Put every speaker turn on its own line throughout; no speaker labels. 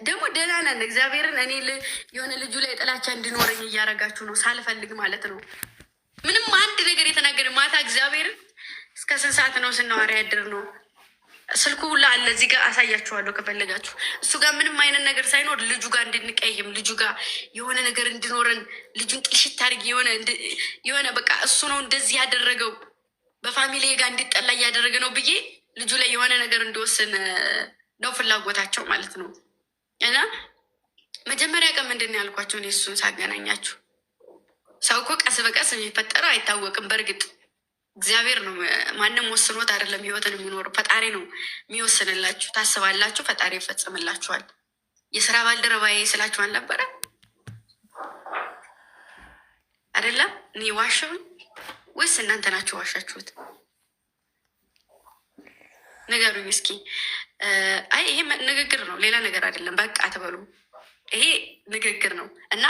ደግሞ ደህና ነን እግዚአብሔርን። እኔ የሆነ ልጁ ላይ ጥላቻ እንዲኖረኝ እያደረጋችሁ ነው ሳልፈልግ ማለት ነው። ምንም አንድ ነገር የተናገረ ማታ እግዚአብሔርን እስከ 6 ሰዓት ነው ስናወራ ያድር ነው። ስልኩ ሁላ አለ እዚህ ጋር አሳያችኋለሁ ከፈለጋችሁ። እሱ ጋር ምንም አይነት ነገር ሳይኖር ልጁ ጋር እንድንቀይም ልጁ ጋር የሆነ ነገር እንድኖረን ልጁን ጥልሽት አድርጊ የሆነ በቃ እሱ ነው እንደዚህ ያደረገው በፋሚሊ ጋር እንዲጠላ እያደረገ ነው ብዬ ልጁ ላይ የሆነ ነገር እንዲወስን ነው ፍላጎታቸው ማለት ነው። እና መጀመሪያ ቀን ምንድን ነው ያልኳቸው እኔ እሱን ሳገናኛችሁ ሰው እኮ ቀስ በቀስ የሚፈጠረው አይታወቅም። በእርግጥ እግዚአብሔር ነው ማንም ወስኖት አይደለም ህይወትን የሚኖረው ፈጣሪ ነው የሚወስንላችሁ። ታስባላችሁ፣ ፈጣሪ ይፈጽምላችኋል። የስራ ባልደረባዬ ስላችሁ አልነበረ አይደለም? እኔ ዋሸሁኝ ወይስ እናንተ ናችሁ ዋሻችሁት? ንገሩኝ እስኪ። አይ ይሄ ንግግር ነው ሌላ ነገር አይደለም። በቃ አትበሉ። ይሄ ንግግር ነው እና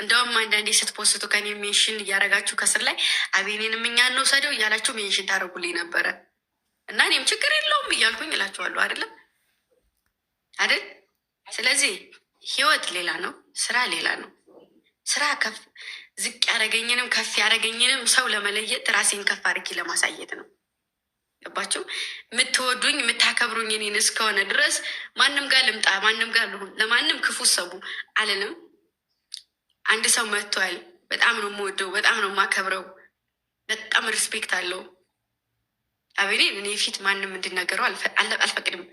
እንደውም አንዳንዴ ስትፖስቱ ከኔ ሜንሽን እያደረጋችሁ ከስር ላይ አቤኔንም እኛ እንውሰደው እያላችሁ ሜንሽን ታደርጉልኝ ነበረ እና እኔም ችግር የለውም እያልኩኝ እላችኋለሁ። አይደለም አይደል? ስለዚህ ህይወት ሌላ ነው፣ ስራ ሌላ ነው። ስራ ከፍ ዝቅ ያደረገኝንም ከፍ ያደረገኝንም ሰው ለመለየት ራሴን ከፍ አድርጌ ለማሳየት ነው። ገባችሁ? የምትወዱኝ የምታከብሩኝ እኔን እስከሆነ ድረስ ማንም ጋር ልምጣ ማንም ጋር ልሁን ለማንም ክፉ ሰቡ አልልም። አንድ ሰው መጥቷል፣ በጣም ነው የምወደው፣ በጣም ነው የማከብረው፣ በጣም ሪስፔክት አለው። አቤኔ እኔ ፊት ማንም እንዲናገረው አልፈቅድም።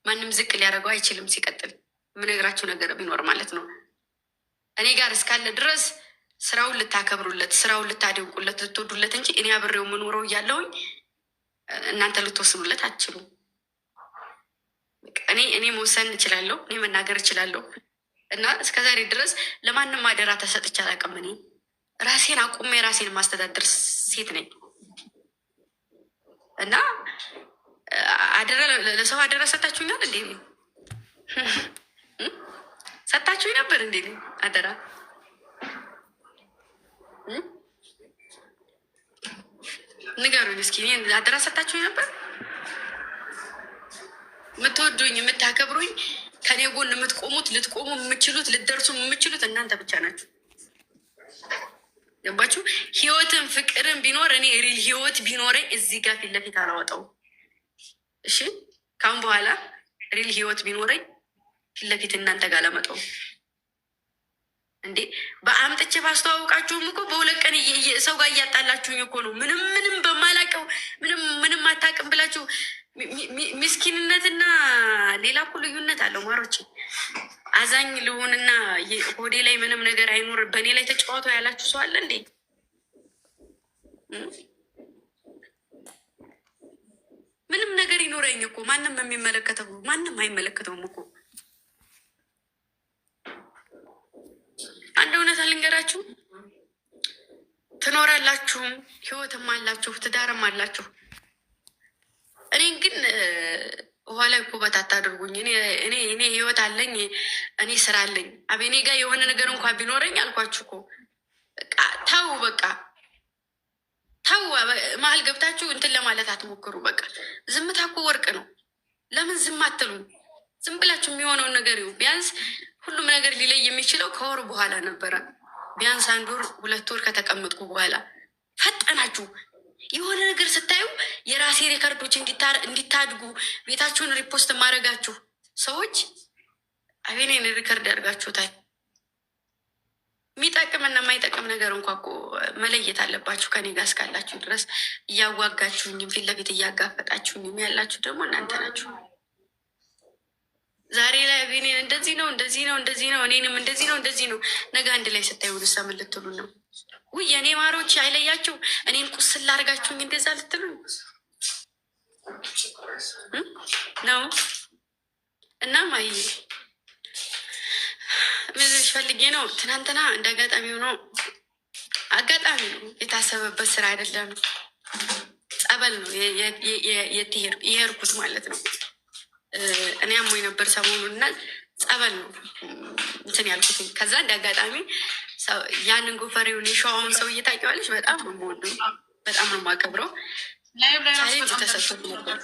ማንም ዝቅ ሊያደርገው አይችልም። ሲቀጥል የምነግራችሁ ነገር ቢኖር ማለት ነው እኔ ጋር እስካለ ድረስ ስራውን ልታከብሩለት፣ ስራውን ልታደንቁለት፣ ልትወዱለት እንጂ እኔ አብሬው የምኖረው እያለውኝ እናንተ ልትወስኑለት አትችሉም። እኔ መወሰን እችላለሁ፣ እኔ መናገር እችላለሁ። እና እስከዛሬ ድረስ ለማንም አደራ ተሰጥቼ አላውቅም። እኔ ራሴን አቁሜ ራሴን ማስተዳደር ሴት ነኝ። እና አደራ ለሰው አደራ ሰጣችሁኛል እንዴ? ሰጣችሁኝ ነበር እንዴ አደራ? ንገሩኝ እስኪ። አደራ ሰጣችሁኝ ነበር? የምትወዱኝ የምታከብሩኝ ከኔ ጎን የምትቆሙት ልትቆሙ የምችሉት ልትደርሱ የምችሉት እናንተ ብቻ ናችሁ። ገባችሁ? ህይወትን ፍቅርን ቢኖር እኔ ሪል ህይወት ቢኖረኝ እዚህ ጋር ፊት ለፊት አላወጣው። እሺ ካሁን በኋላ ሪል ህይወት ቢኖረኝ ፊት ለፊት እናንተ ጋር አላመጣው። እንዴ በአምጥቼ ባስተዋውቃችሁም እኮ በሁለት ቀን ሰው ጋር እያጣላችሁኝ እኮ ነው። ምንም በማላውቀው ምንም አታውቅም ብላችሁ ምስኪንነትና ሌላ እኮ ልዩነት አለው። ማሮች አዛኝ ልሆንና ሆዴ ላይ ምንም ነገር አይኖር በእኔ ላይ ተጫወተው ያላችሁ ሰው አለ እንዴ? ምንም ነገር ይኖረኝ እኮ ማንም የሚመለከተው ማንም አይመለከተውም እኮ። አንድ እውነት ልንገራችሁ፣ ትኖራላችሁም ህይወትም አላችሁ ትዳርም አላችሁ። እኔን ግን ውሃ ላይ ኩበት አታድርጉኝ። እኔ ህይወት አለኝ፣ እኔ ስራ አለኝ። አቤኔ ጋር የሆነ ነገር እንኳን ቢኖረኝ አልኳችሁ እኮ ተው፣ በቃ ተው። መሀል ገብታችሁ እንትን ለማለት አትሞክሩ። በቃ ዝምታ እኮ ወርቅ ነው። ለምን ዝም አትሉም? ዝም ብላችሁ የሚሆነውን ነገር ይሁ ቢያንስ ሁሉም ነገር ሊለይ የሚችለው ከወር በኋላ ነበረ። ቢያንስ 1 ወር 2 ወር ከተቀመጥኩ በኋላ ፈጠናችሁ። የሆነ ነገር ስታዩ የራሴ ሪከርዶች እንዲታድጉ ቤታችሁን ሪፖስት ማድረጋችሁ ሰዎች አቤኔን ሪከርድ ያደርጋችሁታል። የሚጠቅምና የማይጠቅም ነገር እንኳ እኮ መለየት አለባችሁ። ከኔ ጋር እስካላችሁ ድረስ እያዋጋችሁኝም ፊት ለፊት እያጋፈጣችሁኝም ያላችሁ ደግሞ እናንተ ናችሁ። ዛሬ ላይ አቤኔን እንደዚህ ነው እንደዚህ ነው እንደዚህ ነው እኔንም እንደዚህ ነው እንደዚህ ነው፣ ነገ አንድ ላይ ስታዩ ልሳ ምን ልትሉ ነው? ውይ የኔ ማሮች አይለያችሁ። እኔን ቁስል ላርጋችሁኝ እንደዛ ልትሉ ነው? እና ማይ ምንሽ ፈልጌ ነው። ትናንትና እንደ አጋጣሚ ሆኖ አጋጣሚ ነው የታሰበበት ስራ አይደለም፣ ጸበል ነው የሄድኩት ማለት ነው። እኔ አሞኝ ነበር ሰሞኑን እና ጸበል ነው እንትን ያልኩት። ከዛ እንደ አጋጣሚ ያንን ጎፈሬውን የሸዋውን ሰው እየታውቂዋለሽ። በጣም ነው የምወደው፣ በጣም ነው የማከብረው። ቻሌንጅ ተሰጥቶት ነበር።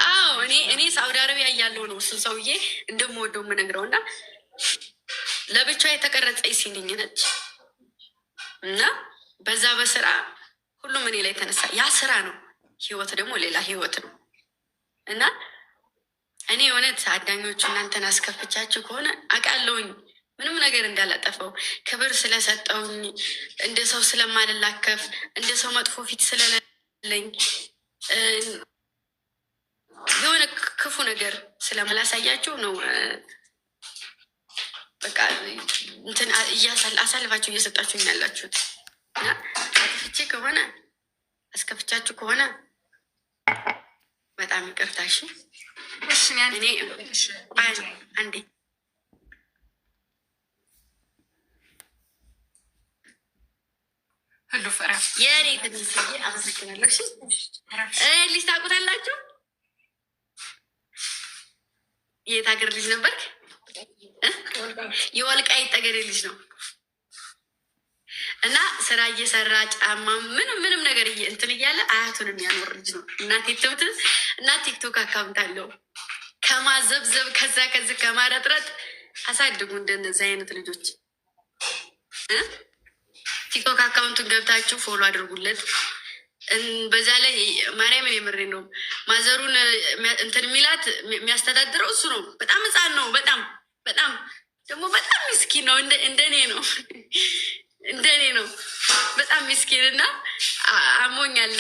አዎ እኔ ሳውዲ አረቢያ እያለሁ ነው እሱን ሰውዬ እንደምወደው የምነግረው እና ለብቻ የተቀረጸ ሲልኝ ነች እና በዛ በስራ ሁሉም እኔ ላይ ተነሳ። ያ ስራ ነው፣ ህይወት ደግሞ ሌላ ህይወት ነው እና እኔ እውነት አዳኞቹ እናንተን አስከፍቻችሁ ከሆነ አውቃለሁኝ ምንም ነገር እንዳላጠፈው ክብር ስለሰጠውኝ እንደ ሰው ስለማልላከፍ እንደ ሰው መጥፎ ፊት ስለሌለኝ የሆነ ክፉ ነገር ስለማላሳያችሁ ነው። በቃ እንትን አሳልፋችሁ እየሰጣችሁኝ ያላችሁት እና አጥፍቼ ከሆነ አስከፍቻችሁ ከሆነ በጣም ይቅርታ። እሺ እኔ አንዴ ሁሉ ፈራ የኔ ትንስዬ አመሰግናለሁ። ሊስት ታውቁታላችሁ? የት ሀገር ልጅ ነበርክ? የወልቃይት ጠገዴ ልጅ ነው እና ስራ እየሰራ ጫማ ምንም ነገር እንትን እያለ አያቱን የሚያኖር ልጅ ነው። እናቴ ትምት እና ቲክቶክ አካውንት አለው። ከማዘብዘብ ከዚህ ከማረጥረጥ አሳድጉ እንደነዚህ አይነት ልጆች። ቲክቶክ አካውንቱን ገብታችሁ ፎሎ አድርጉለት። በዛ ላይ ማርያምን የምሬ ነው። ማዘሩን እንትን የሚላት የሚያስተዳድረው እሱ ነው። በጣም ህፃን ነው። በጣም ደግሞ በጣም ምስኪን ነው። እንደኔ ነው እንደኔ ነው። በጣም ምስኪን እና አሞኛል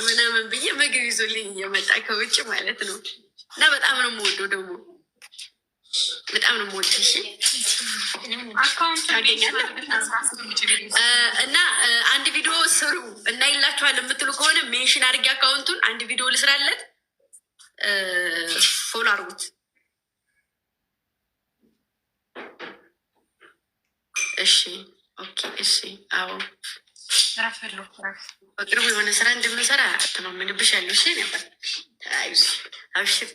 ምናምን ብዬ ምግብ ይዞልኝ እየመጣ ከውጭ ማለት ነው። እና በጣም ነው የምወደው ደግሞ በጣም ነው የምወደው። እሺ እና አንድ ቪዲዮ ስሩ እና ይላችኋል የምትሉ ከሆነ ሜንሽን አድርጌ አካውንቱን አንድ ቪዲዮ ልስራለት፣ ፎሎ አድርጉት። እሺ ኦኬ። እሺ አዎ በቅርቡ የሆነ ስራ እንደምንሰራ ተማመንብሽ ያለው እሺ ነበር። አብሽር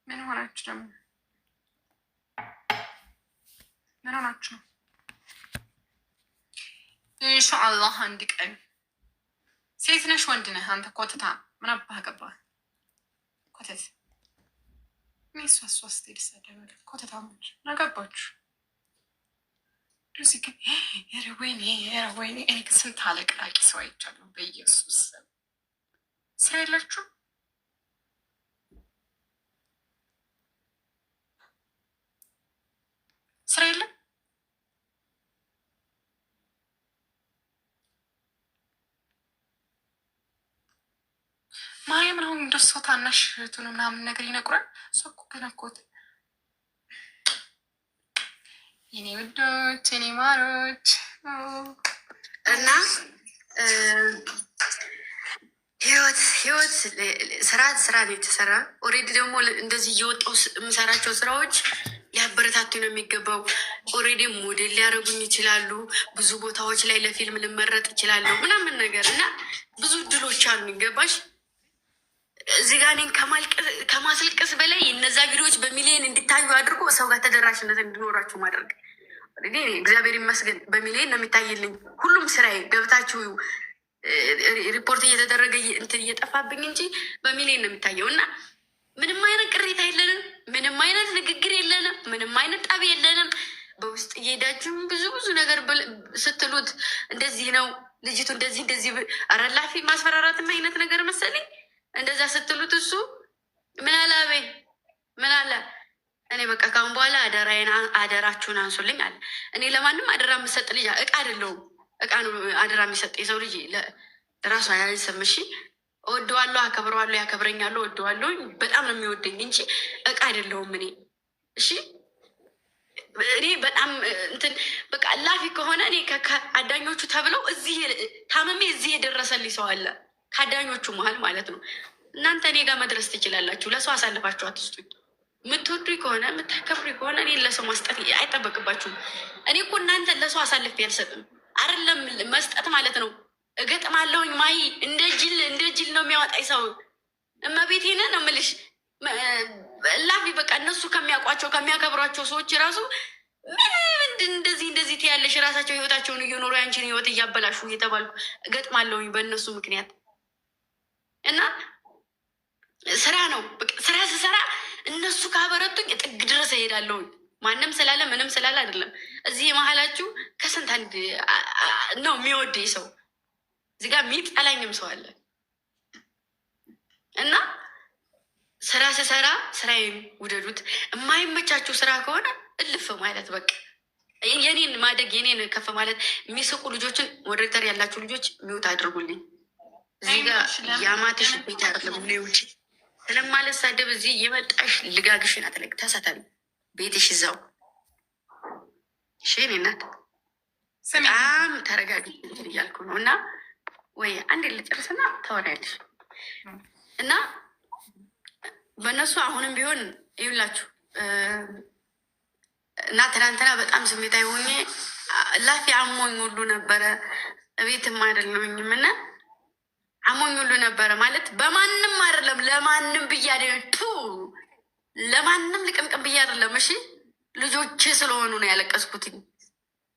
ምን ሆናችሁ ደግሞ? ምን ሆናችሁ ነው? ኢንሻአላህ አንድ ቀን ሴት ነሽ ወንድ ነህ አንተ ኮተታ ምን አባህ ገባህ? ኮተት ሚስዋስ ስትሄድ ሰደበ ኮተታ ምን አገባችሁ? ዱሲ ግን ወይኔ እኔ ስንት አለቅላቂ ሰው አይቻለሁ። በኢየሱስ ስራ የላችሁ ስራ የለም። ማርያምን አሁን እንደ ሰው ታናሽ እህቱን ምናምን ነገር ይነግሯል። እሷ እኮ ገና እኮ የኔ ውዶች የኔ ማሮች እና ህይወት ስራ ነው የተሰራ። ኦልሬዲ ደግሞ እንደዚህ እየወጣው የምሰራቸው ስራዎች ሊያበረታቱ ነው የሚገባው። ኦልሬዲ ሞዴል ሊያደርጉኝ ይችላሉ። ብዙ ቦታዎች ላይ ለፊልም ልመረጥ ይችላለሁ ምናምን ነገር እና ብዙ እድሎች አሉ። ይገባሽ? እዚህ ጋር እኔን ከማስልቀስ በላይ እነዛ ቪዲዮዎች በሚሊዮን እንዲታዩ አድርጎ ሰው ጋር ተደራሽነት እንዲኖራችሁ ማድረግ። እግዚአብሔር ይመስገን በሚሊዮን ነው የሚታይልኝ ሁሉም ስራዬ። ገብታችሁ ሪፖርት እየተደረገ እንትን እየጠፋብኝ እንጂ በሚሊዮን ነው የሚታየው እና ምንም አይነት ቅሬታ የለንም። ምንም አይነት ንግግር የለንም። ምንም አይነት ጠብ የለንም። በውስጥ እየሄዳችሁም ብዙ ነገር ስትሉት እንደዚህ ነው ልጅቱ እንደዚህ አረላፊ ማስፈራራትና አይነት ነገር መሰለኝ እንደዛ ስትሉት እሱ ምን አለ ምን አለ እኔ በቃ ካሁን በኋላ አደራችሁን አንሱልኝ አለ። እኔ ለማንም አደራ የምሰጥ ልጅ እቃ አይደለሁም። እቃ ነው አደራ የሚሰጥ የሰው ልጅ ለራሱ አያንስም። እሺ እወደዋለሁ፣ አከብረዋለሁ፣ ያከብረኛለሁ፣ እወደዋለሁ። በጣም ነው የሚወደኝ እንጂ እቃ አይደለሁም እኔ። እሺ እኔ በጣም እንትን በቃ ላፊ ከሆነ እኔ ከአዳኞቹ ተብለው እዚህ ታመሜ እዚህ የደረሰልኝ ሰው አለ ከአዳኞቹ መሀል ማለት ነው። እናንተ እኔ ጋር መድረስ ትችላላችሁ። ለሰው አሳልፋችሁ አትስጡኝ። የምትወዱኝ ከሆነ የምታከብሩኝ ከሆነ እኔ ለሰው ማስጠት አይጠበቅባችሁም። እኔ እኮ እናንተ ለሰው አሳልፌ አልሰጥም። አይደለም መስጠት ማለት ነው። እገጥማለሁኝ ማይ እንደ ጅል ነው የሚያወጣኝ ሰው። እመቤቴን ነው የምልሽ። ላፊ በቃ እነሱ ከሚያውቋቸው ከሚያከብሯቸው ሰዎች ራሱ ምንድን እንደዚህ ትያለሽ? ራሳቸው ህይወታቸውን እየኖሩ ያንቺን ህይወት እያበላሹ እየተባልኩ እገጥማለሁኝ በእነሱ ምክንያት እና ስራ ነው ስራ ስሰራ እነሱ ካበረቱኝ ጥግ ድረስ እሄዳለሁኝ። ማንም ስላለ ምንም ስላለ አይደለም። እዚህ መሀላችሁ ከስንት አንድ ነው የሚወደኝ ሰው፣ እዚህ ጋር የሚጠላኝም ሰው አለ እና ስራ ስሰራ ስራዬን ውደዱት። የማይመቻችሁ ስራ ከሆነ እልፍ ማለት በቃ የኔን ማደግ የኔን ከፍ ማለት የሚስቁ ልጆችን ሞዴሬተር ያላችሁ ልጆች ሚውት አድርጉልኝ። እዚህ ጋር የአማትሽ ቤት አይደለም ውጭ ስለማልሳደብ እዚህ የመጣሽ ልጋግሽን አትለቅ ተሳታል ቤትሽ እዛው ሽን እናት በጣም ተረጋጊ እያልኩ ነው። እና ወይ አንዴ ልጨርስና ታወሪያለሽ እና በእነሱ አሁንም ቢሆን ይውላችሁ እና ትናንትና በጣም ስሜታዊ ሆኜ ላፊ አሞኝ ሁሉ ነበረ። ቤትም አይደለሁኝም እና አሞኝ ሁሉ ነበረ ማለት በማንም አይደለም ለማንም ብዬ አይደለም ለማንም ልቅምቅም ብዬ አይደለም። እሺ ልጆቼ ስለሆኑ ነው ያለቀስኩትኝ።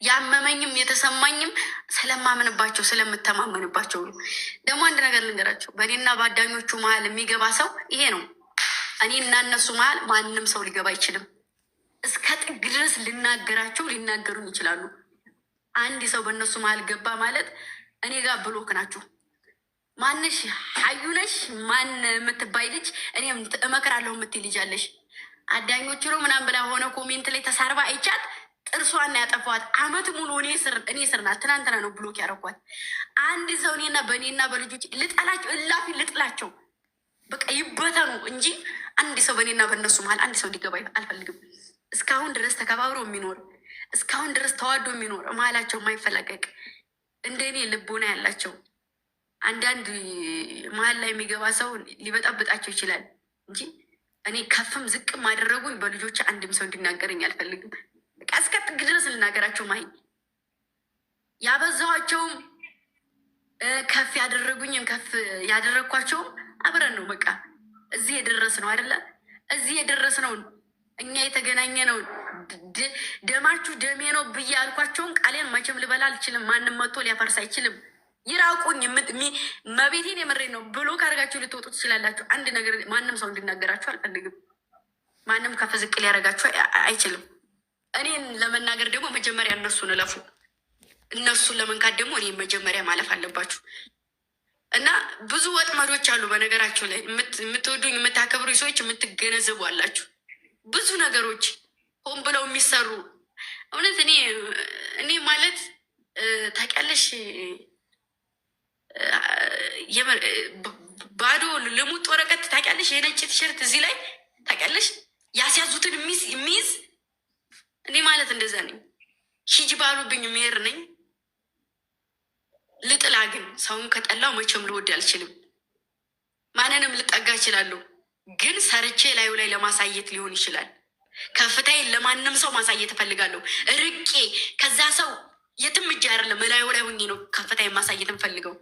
ያመመኝም የተሰማኝም ስለማምንባቸው ስለምተማመንባቸው ነው። ደግሞ አንድ ነገር ልንገራቸው፣ በእኔና በአዳኞቹ መሀል የሚገባ ሰው ይሄ ነው። እኔ እና እነሱ መሀል ማንም ሰው ሊገባ አይችልም። እስከ ጥግ ድረስ ልናገራቸው ሊናገሩኝ ይችላሉ። አንድ ሰው በእነሱ መሀል ገባ ማለት እኔ ጋር ብሎክ ናቸው። ማንሽ ሀዩነሽ ማን የምትባይ ልጅ እኔም እመክራለሁ የምትይ ልጅ አለሽ። አዳኞቹ ነው ምናምን ብላ ሆነ ኮሜንት ላይ ተሳርባ አይቻት ጥርሷን ያጠፏት። አመት ሙሉ እኔ ስር ናት። ትናንትና ነው ብሎክ ያደረኳት። አንድ ሰው በእኔና በልጆች ልጠላቸው እላፊ ልጥላቸው በቃ ይበተኑ እንጂ አንድ ሰው በእኔና በእነሱ መሀል አንድ ሰው እንዲገባ አልፈልግም። እስካሁን ድረስ ተከባብሮ የሚኖር እስካሁን ድረስ ተዋዶ የሚኖር መሀላቸው የማይፈለቀቅ እንደ እኔ ልቦና ያላቸው አንዳንድ መሀል ላይ የሚገባ ሰው ሊበጣበጣቸው ይችላል እንጂ እኔ ከፍም ዝቅም አደረጉኝ በልጆች አንድም ሰው እንዲናገረኝ አልፈልግም። በቃ እስከ ጥግ ድረስ ልናገራቸው ማይ ያበዛኋቸውም ከፍ ያደረጉኝም ከፍ ያደረግኳቸውም አብረን ነው። በቃ እዚህ የደረስ ነው አይደለ? እዚህ የደረስ ነው እኛ የተገናኘ ነው። ደማችሁ ደሜ ነው ብዬ ያልኳቸውን ቃሌን መቼም ልበላ አልችልም። ማንም መጥቶ ሊያፈርስ አይችልም። ይራቁኝ። መቤቴን የምሬ ነው ብሎ ካደርጋችሁ ልትወጡ ትችላላችሁ። አንድ ነገር ማንም ሰው እንዲናገራችሁ አልፈልግም። ማንም ከፍ ዝቅ ሊያደርጋችሁ አይችልም። እኔን ለመናገር ደግሞ መጀመሪያ እነሱን እለፉ። እነሱን ለመንካት ደግሞ እኔ መጀመሪያ ማለፍ አለባችሁ። እና ብዙ ወጥመዶች አሉ በነገራችሁ ላይ የምትወዱኝ የምታከብሩ ሰዎች የምትገነዘቡ አላችሁ። ብዙ ነገሮች ሆን ብለው የሚሰሩ እውነት እኔ ማለት ታውቂያለሽ ባዶ ልሙጥ ወረቀት ታውቂያለሽ፣ የነጭ ቲሸርት እዚህ ላይ ታውቂያለሽ፣ ያስያዙትን የሚይዝ እኔ ማለት እንደዛ ነኝ። ሂጂ ባሉብኝ የሚሄር ነኝ። ልጥላ ግን ሰውን ከጠላው መቼም ልወድ አልችልም። ማንንም ልጠጋ እችላለሁ፣ ግን ሰርቼ ላዩ ላይ ለማሳየት ሊሆን ይችላል። ከፍታዬን ለማንም ሰው ማሳየት እፈልጋለሁ። ርቄ ከዛ ሰው የትም እጅ አይደለም ላዩ ላይ ሁኜ ነው ከፍታዬን ማሳየት እንፈልገው።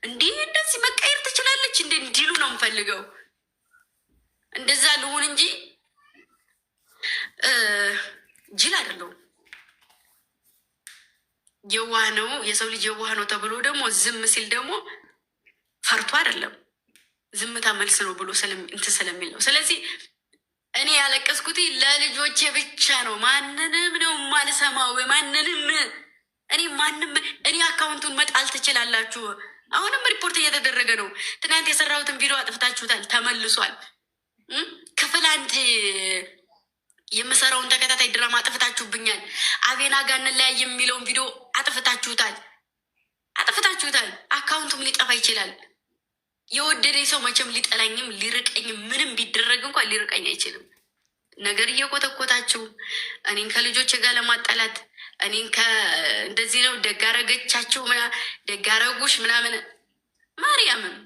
እንዲህ እንደዚህ መቀየር ትችላለች እንደ እንዲሉ ነው የምፈልገው። እንደዛ ልሆን እንጂ ጅል አይደለሁም። የዋህ ነው የሰው ልጅ የዋህ ነው ተብሎ ደግሞ ዝም ሲል ደግሞ ፈርቶ አይደለም፣ ዝምታ መልስ ነው ብሎ እንትን ስለሚል ነው። ስለዚህ እኔ ያለቀስኩት ለልጆቼ ብቻ ነው። ማንንም ነው የማልሰማው። ማንም እኔ አካውንቱን መጣል ትችላላችሁ። አሁንም ሪፖርት እየተደረገ ነው። ትናንት የሰራሁትን ቪዲዮ አጥፍታችሁታል፣ ተመልሷል። ክፍል አንድ የምሰራውን ተከታታይ ድራማ አጥፍታችሁብኛል። አቤና ጋር እንለያይ የሚለውን ቪዲዮ አጥፍታችሁታል። አካውንቱም ሊጠፋ ይችላል። የወደደኝ ሰው መቼም ሊጠላኝም ሊርቀኝም ምንም ቢደረግ እንኳን ሊርቀኝ አይችልም። ነገር እየቆጠቆጣችሁ እኔን ከልጆች ጋር ለማጣላት እኔን እንደዚህ ነው ደጋረገቻቸው ደጋረጉሽ ምናምን ማርያምም